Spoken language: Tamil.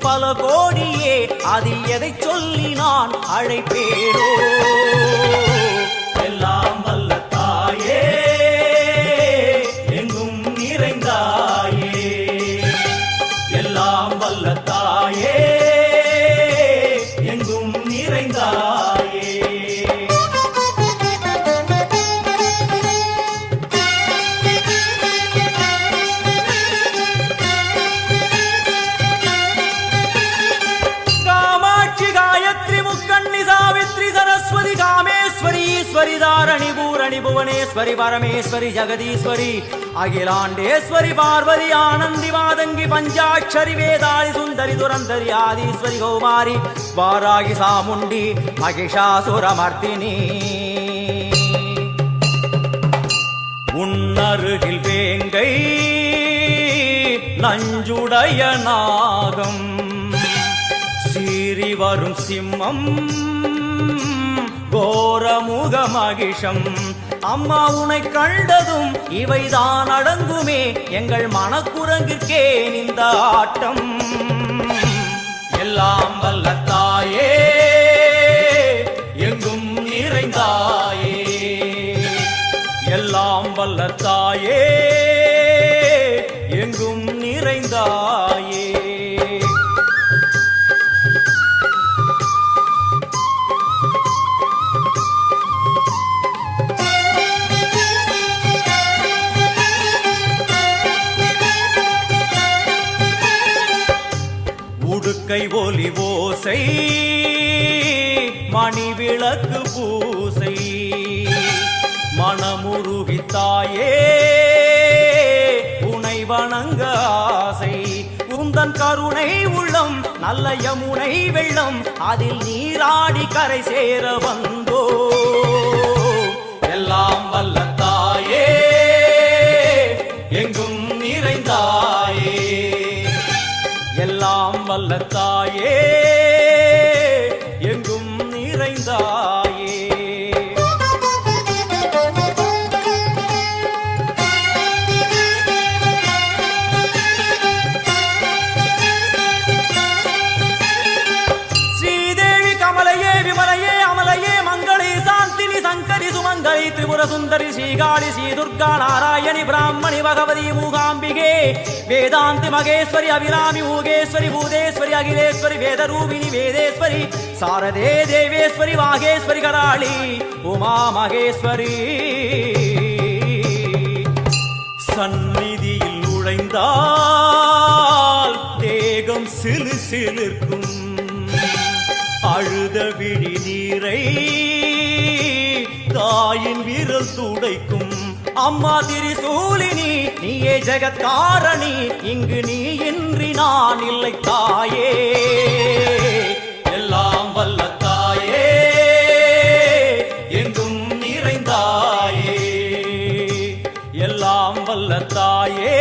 பல கோடியே, அதில் எதை சொல்லி நான் அழைப்பேனோ? எல்லாம் வல்ல தாயே, எங்கும் நிறைந்தாயே, எல்லாம் வல்ல தாயே, எங்கும் நிறைந்தாயே. कामेश्वरी धारणी पूरणी भुवनेश्वरी परमेश्वरी जगदीश्वरी अखिलांडेश्वरी पार्वती आनंदी मादंगी पंचाक्षरी वेदाली सुंदरी दुरंधरी आदीश्वरी कौमारी वारागी सामुंडी महिषासुरमर्दिनी உன்னருகில் வேங்கை நஞ்சுடைய நாகம் சீறி வரும் சிம்மம் கோரமுக மகிஷம் அம்மா உனை கண்டதும் இவைதான் அடங்குமே எங்கள் மனக்குரங்கிற்கே இந்த ஆட்டம். எல்லாம் வல்ல தாயே, எங்கும் நிறைந்தாயே, எல்லாம் வல்ல தாயே, எங்கும் நிறைந்தாயே. உடுக்கை ஒலி ஓசை மணி விளக்கு பூசை மனமுருகித்தாயே உனை வணங்க ஆசை. உந்தன் கருணை உள்ளம் நல்ல யமுனை வெள்ளம் அதில் நீராடி கரை சேர வந்தோ. எல்லாம் வல்ல தாயே, எங்கும் நிறைந்தாயே, எல்லாம் வல்ல தாயே, எங்கும் நிறைந்தாயே. ஸ்ரீதேவி கமலையே விமலையே அமலையே மங்களே சாந்தினி சங்கரி சுமங்கலி திரிபுர சுந்தரி ஸ்ரீகாளி ஸ்ரீ துர்கா நாராயணி பிராமணி பகவதி மூகாம்பிகே வேதாந்தி மகேஸ்வரி அபிராமி மூகேஸ்வரி பூதேஸ்வரி அகிலேஸ்வரி வேதரூபிணி வேதேஸ்வரி சாரதே தேவேஸ்வரி வாகேஸ்வரி கராளி உமா மகேஸ்வரி. சந்நிதியில் நுழைந்தால் தேகம் சிலு சிலிர்க்கும் அழுத விழி நீரை தாயின் விரல் துடைக்கும். அம்மா திரிசூலினி நீயே ஜெகத்காரணி, இங்கு நீ இன்றி நான் இல்லை தாயே. எல்லாம் வல்ல தாயே, எங்கும் நிறைந்தாயே, எல்லாம் வல்ல தாயே.